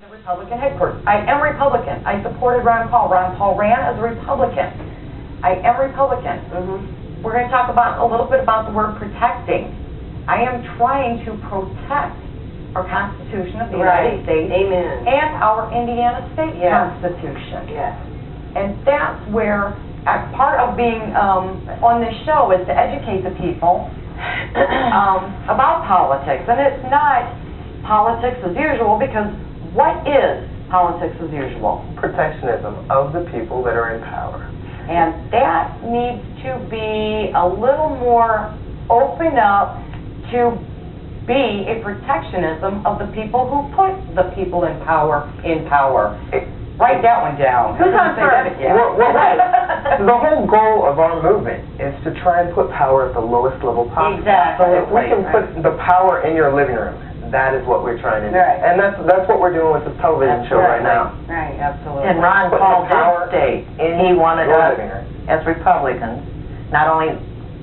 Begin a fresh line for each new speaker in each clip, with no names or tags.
The Republican headquarters. I am Republican. I supported Ron Paul. Ron Paul ran as a Republican. I am Republican. We're going to talk about a little bit about the word protecting. I am trying to protect our Constitution of the United States and our Indiana State Constitution. And that's where part of being on this show is to educate the people about politics. And it's not politics as usual, because what is politics as usual?
Protectionism of the people that are in power.
And that needs to be a little more open up to be a protectionism of the people who put the people in power Write that one down.
Who's on first? The whole goal of our movement is to try and put power at the lowest level possible.
Exactly.
So if we can put the power in your living room, that is what we're trying to do. And that's what we're doing with this television show right now.
Right, absolutely.
And Ron Paul did state he wanted us, as Republicans, not only,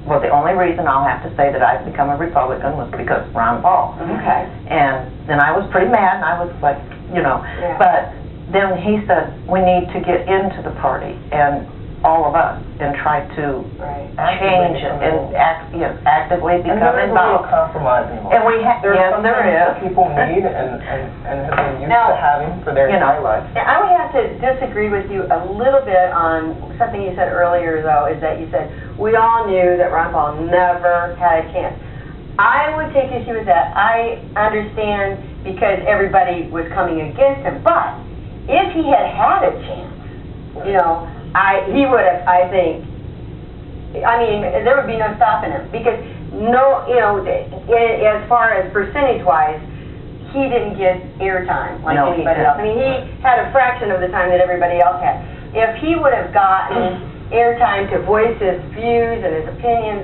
well, the only reason I'll have to say that I've become a Republican was because of Ron Paul.
Okay.
And then I was pretty mad, and I was like, you know, but then he said we need to get into the party, and all of us, and try to change it and actively become involved.
Compromise involved.
And we have, yes, there is.
That people need and have been used to having for their entire life.
I would have to disagree with you a little bit on something you said earlier, though, is that you said we all knew that Ron Paul never had a chance. I would take issue with that. I understand because everybody was coming against him, but if he had had a chance, you know, he would have, I think, I mean, there would be no stopping him, because no, you know, as far as percentage-wise, he didn't get airtime like anybody else. I mean, he had a fraction of the time that everybody else had. If he would have gotten airtime to voice his views and his opinions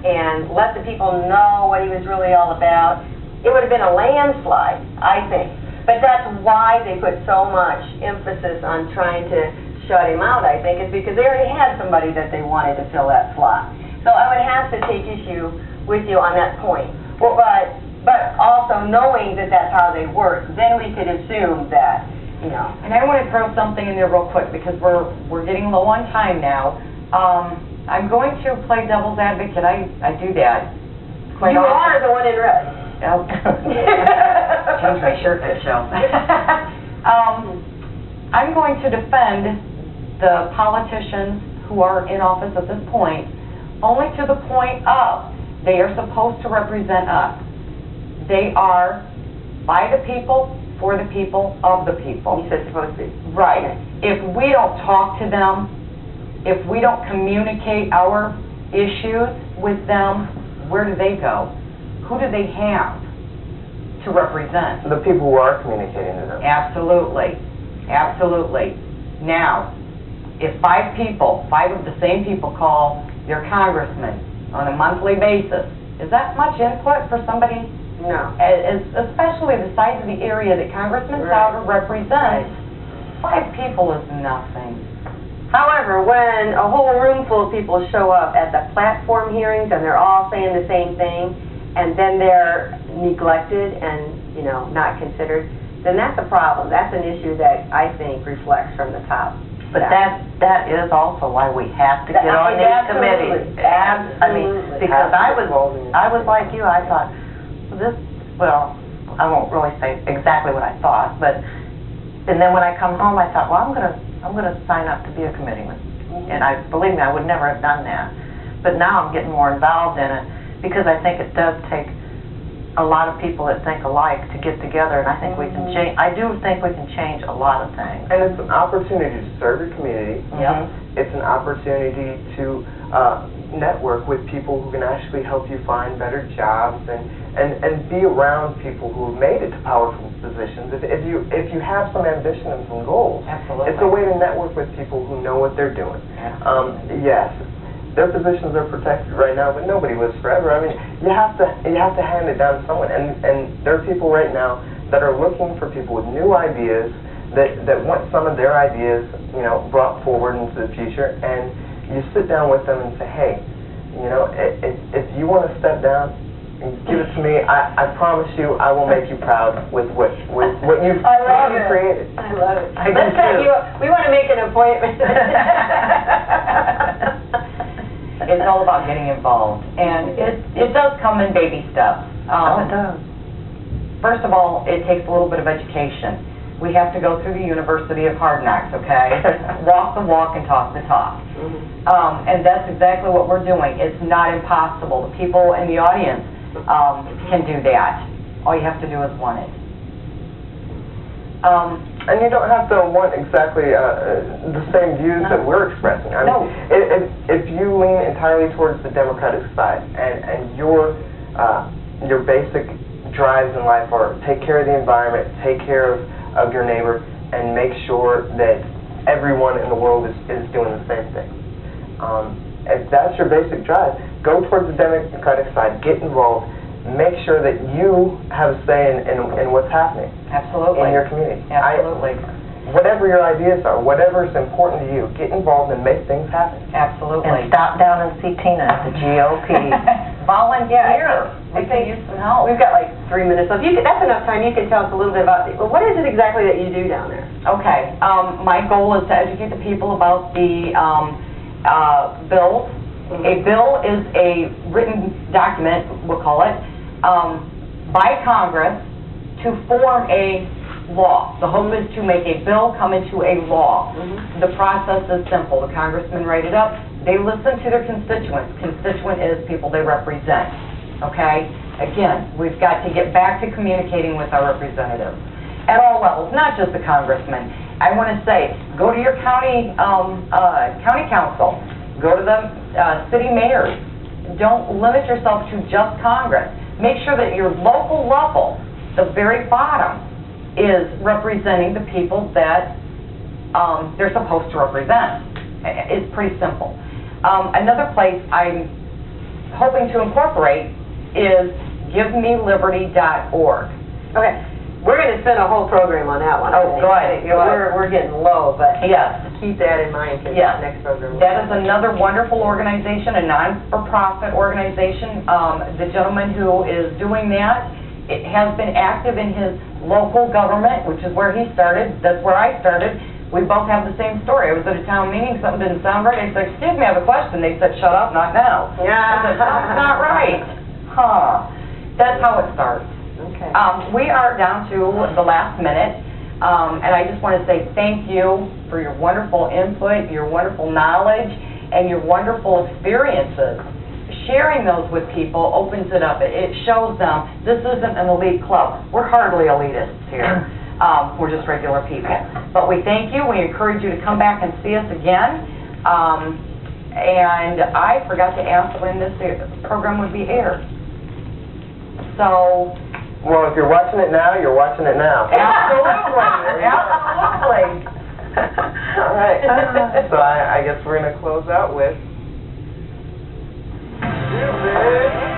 and let the people know what he was really all about, it would have been a landslide, I think. But that's why they put so much emphasis on trying to shut him out, I think, is because they already had somebody that they wanted to fill that slot. So I would have to take issue with you on that point. Well, but also knowing that that's how they work, then we could assume that, you know.
And I want to throw something in there real quick, because we're getting low on time now. I'm going to play devil's advocate. I do that quite often.
You are the one in red.
Change my shirt that show. I'm going to defend the politicians who are in office at this point, only to the point of they are supposed to represent us. They are by the people, for the people, of the people.
You said supposed to be.
Right. If we don't talk to them, if we don't communicate our issues with them, where do they go? Who do they have to represent?
The people who are communicating to them.
Absolutely. Absolutely. Now, if five of the same people call their congressman on a monthly basis, is that much input for somebody?
No.
Especially the size of the area that Congressman Sauter represents. 5 people is nothing.
However, when a whole room full of people show up at the platform hearings and they're all saying the same thing, and then they're neglected and, you know, not considered, then that's a problem. That's an issue that I think reflects from the top.
But that is also why we have to get on these committees. I mean, because I was like you. I thought well, I won't really say exactly what I thought, but and then when I come home, I thought, well, I'm gonna sign up to be a committeeman. And believe me, I would never have done that. But now I'm getting more involved in it, because I think it does take a lot of people that think alike to get together, and I think we can change. I do think we can change a lot of things.
And it's an opportunity to serve your community. It's an opportunity to network with people who can actually help you find better jobs and be around people who have made it to powerful positions. If you have some ambition and some goals, it's a way to network with people who know what they're doing. Yes. Their positions are protected right now, but nobody lives forever. I mean, you have to hand it down to someone, and there are people right now that are looking for people with new ideas that want some of their ideas, you know, brought forward into the future. And you sit down with them and say, hey, you know, if you want to step down, give it to me. I promise you, I will make you proud with what you've
I love it.
created.
I love it.
I do
Let's set
too.
you up. We want to make an appointment.
It's all about getting involved, and it does come in baby steps.
Oh, it does.
First of all, it takes a little bit of education. We have to go through the University of Hard Knocks, okay? Walk the walk and talk the talk. And that's exactly what we're doing. It's not impossible. The people in the audience can do that. All you have to do is want it.
And you don't have to want exactly the same views that we're expressing. I mean, if you lean entirely towards the Democratic side and your basic drives in life are take care of the environment, take care of your neighbor, and make sure that everyone in the world is doing the same thing. If that's your basic drive, go towards the Democratic side, get involved, make sure that you have a say in what's happening.
Absolutely.
In your community.
Absolutely.
Whatever your ideas are, whatever is important to you, get involved and make things happen.
Absolutely.
And stop down and see Tina at the GOP.
Volunteer. We can use some help.
We've got like 3 minutes. So if you could, that's enough time. You can tell us a little bit about what is it exactly that you do down there?
Okay. My goal is to educate the people about the bills. A bill is a written document, we'll call it, by Congress to form a law. The hope is to make a bill come into a law. The process is simple. The congressmen write it up. They listen to their constituents. Constituent is people they represent. Okay? Again, we've got to get back to communicating with our representatives at all levels, not just the congressmen. I want to say, go to your county council. Go to the city mayors. Don't limit yourself to just Congress. Make sure that your local level, the very bottom, is representing the people that they're supposed to represent. It's pretty simple. Another place I'm hoping to incorporate is givemeliberty.org.
Okay. We're going to spend a whole program on that one.
Oh, good.
We're getting low, but
yes.
Keep that in mind for the next program.
That is another wonderful organization, a non-for-profit organization. The gentleman who is doing that, it has been active in his local government, which is where he started. That's where I started. We both have the same story. I was at a town meeting, something didn't sound right. I said, excuse me, I have a question. They said, shut up, not now.
Yeah.
I said, that's not right. That's how it starts.
Okay.
We are down to the last minute, and I just want to say thank you for your wonderful input, your wonderful knowledge, and your wonderful experiences. Sharing those with people opens it up. It shows them this isn't an elite club. We're hardly elitists here. We're just regular people. But we thank you. We encourage you to come back and see us again. And I forgot to ask when this program would be aired. So...
Well, if you're watching it now, you're watching it now.
Absolutely. Absolutely.
All right. So I guess we're going to close out with... Stoopid.